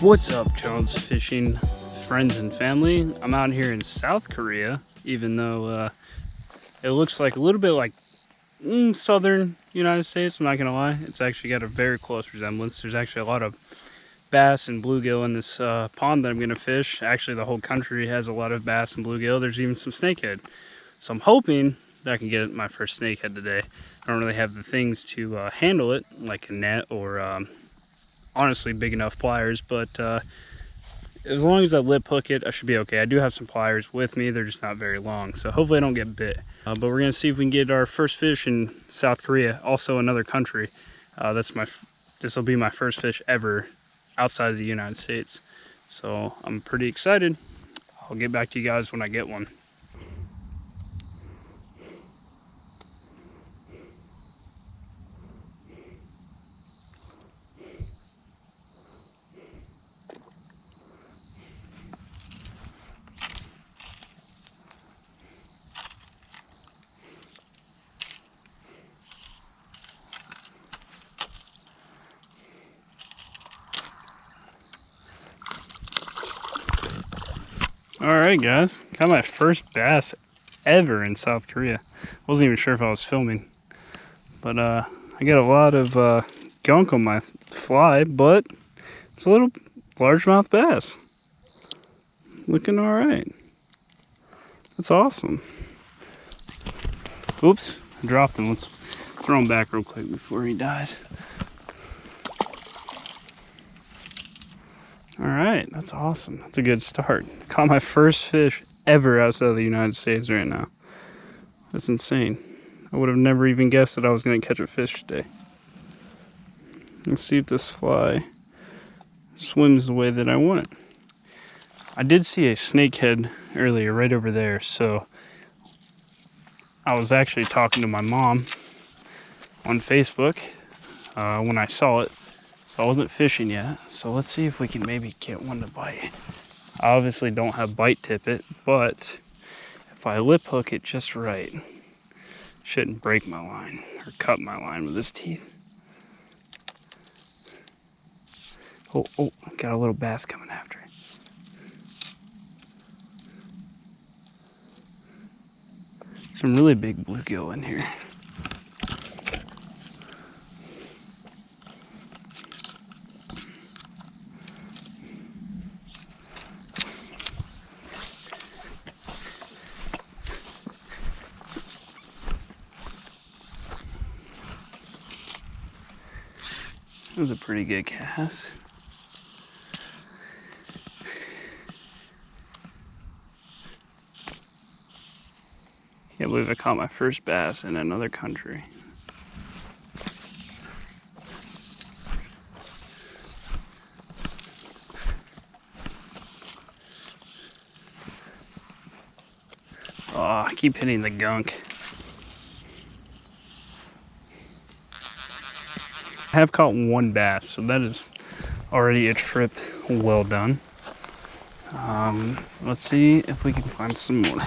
What's up, Jones Fishing friends and family? I'm out here in South Korea, even though it looks like a little bit like southern United States. I'm not gonna lie, it's actually got a very close resemblance. There's actually a lot of bass and bluegill in this pond that I'm gonna fish. Actually, the whole country has a lot of bass and bluegill. There's even some snakehead. So I'm hoping that I can get my first snakehead today. I don't really have the things to handle it, like a net or honestly big enough pliers, but as long as I lip hook it, I should be okay. I do have some pliers with me, they're just not very long, so hopefully I don't get bit. But we're gonna see if we can get our first fish in South Korea, also another country. This will be my first fish ever outside of the United States, so I'm pretty excited. I'll get back to you guys when I get one. Alright guys, got my first bass ever in South Korea. Wasn't even sure if I was filming, but I got a lot of gunk on my fly, but it's a little largemouth bass. Looking alright. That's awesome. Oops, I dropped him. Let's throw him back real quick before he dies. Alright, that's awesome. That's a good start. Caught my first fish ever outside of the United States right now. That's insane. I would have never even guessed that I was going to catch a fish today. Let's see if this fly swims the way that I want it. I did see a snakehead earlier right over there, so I was actually talking to my mom on Facebook when I saw it. So I wasn't fishing yet, so let's see if we can maybe get one to bite. I obviously don't have bite tippet, but if I lip hook it just right, shouldn't break my line or cut my line with his teeth. Oh, got a little bass coming after it. Some really big bluegill in here. That was a pretty good cast. Can't believe I caught my first bass in another country. Oh, I keep hitting the gunk. I have caught one bass, so that is already a trip well done. Let's see if we can find some more.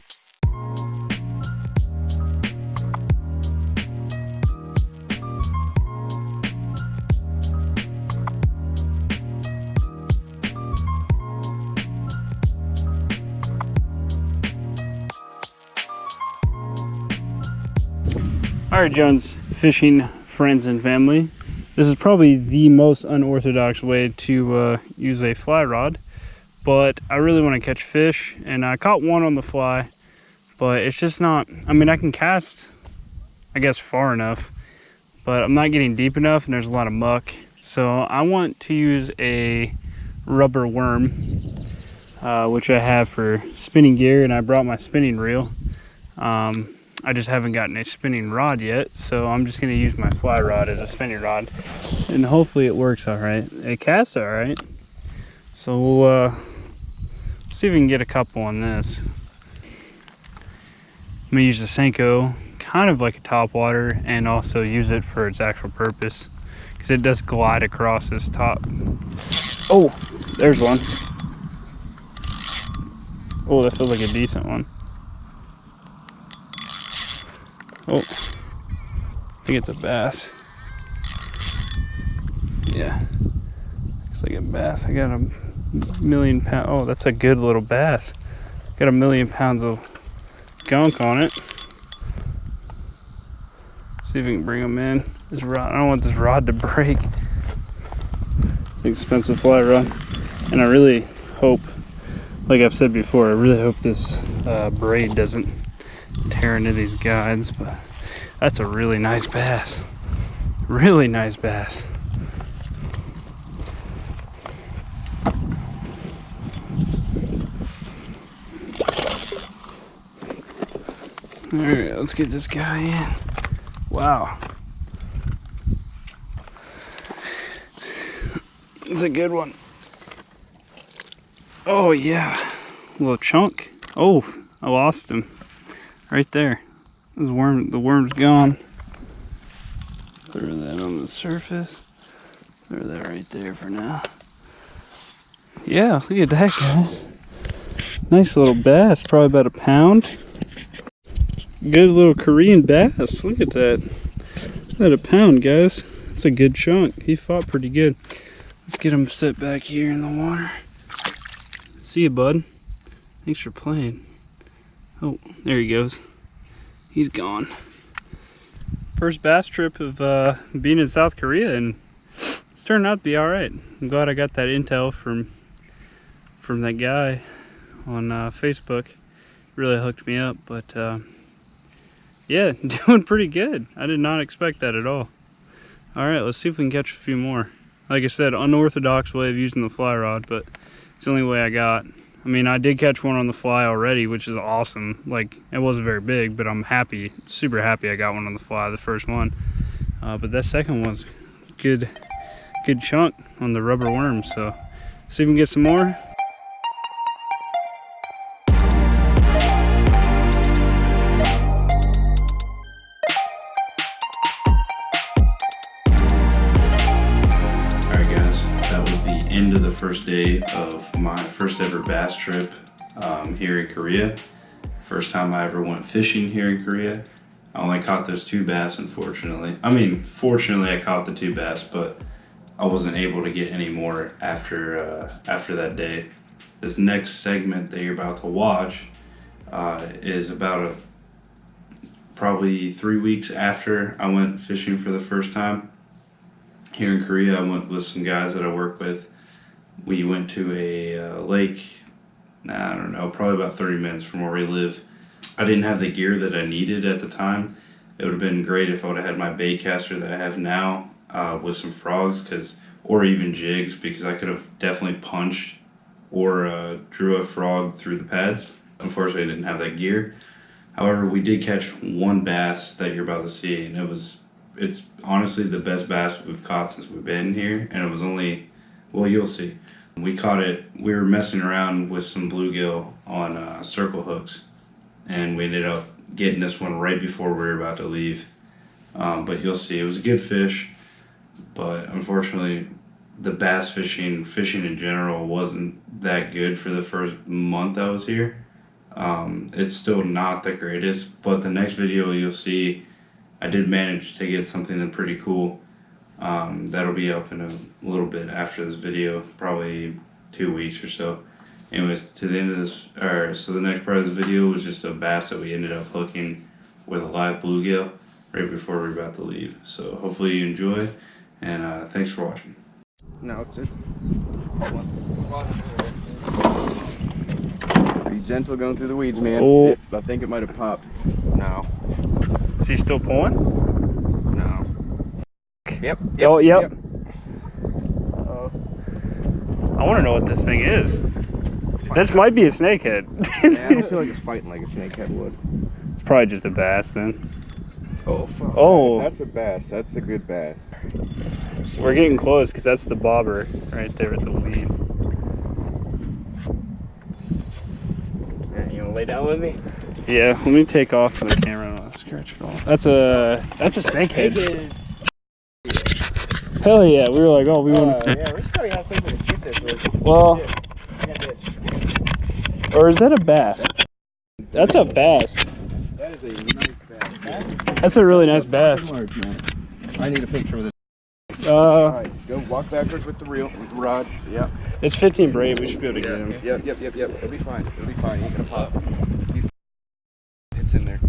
Alright, Jones Fishing friends and family. This is probably the most unorthodox way to use a fly rod, but I really want to catch fish, and I caught one on the fly, but it's just not, I mean, I can cast, I guess, far enough, but I'm not getting deep enough, and there's a lot of muck. So I want to use a rubber worm, which I have for spinning gear, and I brought my spinning reel. I just haven't gotten a spinning rod yet, so I'm just going to use my fly rod as a spinning rod, and hopefully it works all right. It casts all right, so we'll see if we can get a couple on this. I'm going to use the Senko kind of like a top water, and also use it for its actual purpose, because it does glide across this top. Oh, there's one. Oh, that feels like a decent one. Oh, I think it's a bass. Yeah, Looks like a bass. I got a million pound. Oh, that's a good little bass. Got a million pounds of gunk on it. See if we can bring them in. This rod, I don't want this rod to break. Expensive fly rod. And I really hope, like I've said before, I really hope this braid doesn't tear into these guides, but that's a really nice bass. Really nice bass. Alright, let's get this guy in. Wow. It's a good one. Oh yeah. A little chunk. Oh, I lost him. Right there. This worm, the worm's gone. Throw that on the surface. Throw that right there for now. Yeah, look at that, guys. Nice little bass, probably about a pound. Good little Korean bass. Look at that. At a pound, guys. That's a good chunk. He fought pretty good. Let's get him set back here in the water. See you, bud. Thanks for playing. Oh, there he goes. He's gone. First bass trip of being in South Korea, and it's turned out to be all right. I'm glad I got that intel from that guy on Facebook. Really hooked me up, but yeah, doing pretty good. I did not expect that at all. All right, let's see if we can catch a few more. Like I said, unorthodox way of using the fly rod, but it's the only way I got. I mean, I did catch one on the fly already, which is awesome. Like, it wasn't very big, but I'm happy, super happy I got one on the fly, the first one. But that second one's good chunk on the rubber worm. So, see if we can get some more. End of the first day of my first ever bass trip here in Korea. First time I ever went fishing here in Korea. I only caught those 2 bass, unfortunately. I mean, fortunately I caught the 2 bass, but I wasn't able to get any more after that day. This next segment that you're about to watch is about probably 3 weeks after I went fishing for the first time here in Korea. I went with some guys that I work with. We went to a lake, I don't know, probably about 30 minutes from where we live. I didn't have the gear that I needed at the time. It would have been great if I would have had my bait caster that I have now with some frogs, or even jigs, because I could have definitely punched or drew a frog through the pads. Unfortunately, I didn't have that gear. However, we did catch 1 bass that you're about to see, and it's honestly the best bass we've caught since we've been here, and it was only, well, you'll see. We caught it, we were messing around with some bluegill on circle hooks, and we ended up getting this one right before we were about to leave. But you'll see, it was a good fish, but unfortunately the bass fishing in general wasn't that good for the first month I was here. It's still not the greatest, but the next video you'll see I did manage to get something pretty cool. That'll be up in a little bit after this video, probably 2 weeks or so. Anyways, to the end of this, so the next part of this video was just a bass that we ended up hooking with a live bluegill right before we were about to leave. So hopefully you enjoy, and thanks for watching. No, it's just be gentle going through the weeds, man. Oh. I think it might have popped. No. Is he still pulling? No. Yep. Oh, yep. I want to know what this thing is. This might be a snakehead. Yeah, I don't feel like it's fighting like a snakehead would. It's probably just a bass then. Oh, fuck. Oh. That's a bass. That's a good bass. We're getting close because that's the bobber right there at the lead. You want to lay down with me? Yeah, let me take off the camera and I'll scratch it off. That's a snakehead. Hell yeah, we were like, oh, we want to. Yeah, we should probably have something to shoot this with. Well, or is that a bass? That's a bass. That is a nice bass. That's a really nice bass. I need a picture of this. Alright, go walk backwards with the rod. Yep. It's 15 braid. We should be able to get him. Yep. It'll be fine. He ain't gonna pop. It's in there.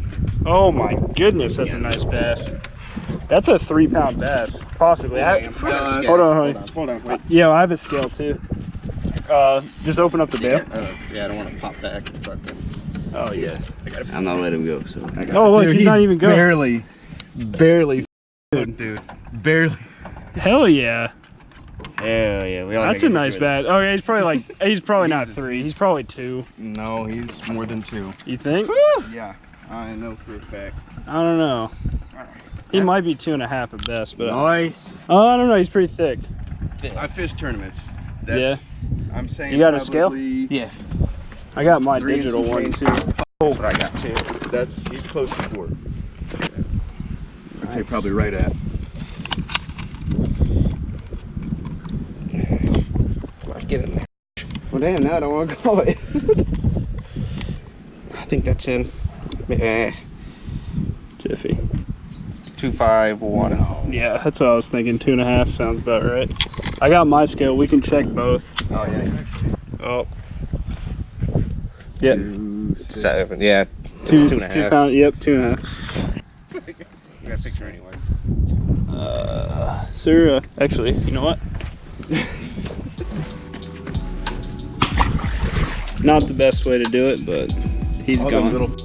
Oh my goodness, that's a nice bass. That's a 3-pound bass, possibly. Hold on, wait. Yeah, I have a scale too. Just open up the bail. Yeah, I don't want to pop back. Oh yes. I'm not letting him go. So. Oh look, he's not even going. Barely. Dude. Barely. Hell yeah. Hell yeah. That's a nice bass. Oh yeah, he's probably not 3. He's probably 2. No, he's more than 2. You think? Yeah, I know for a fact. I don't know. He might be 2.5 at best, but nice. I don't know. He's pretty thick. I fish tournaments. Yeah. I'm saying. You got a scale? Yeah. I got my digital one too. Oh, but I got 2. He's close to 4. I'd say probably right at. Get in there. Well, damn, now I don't want to call it. I think that's in. Tiffy. 251. Yeah, that's what I was thinking. 2.5 sounds about right. I got my scale. We can check both. Oh yeah. Oh. Yep. 7. Yeah. 2.5. 2 pounds. Yep. 2.5. You got a picture anyway. Sir, actually, you know what? Not the best way to do it, but he's gone.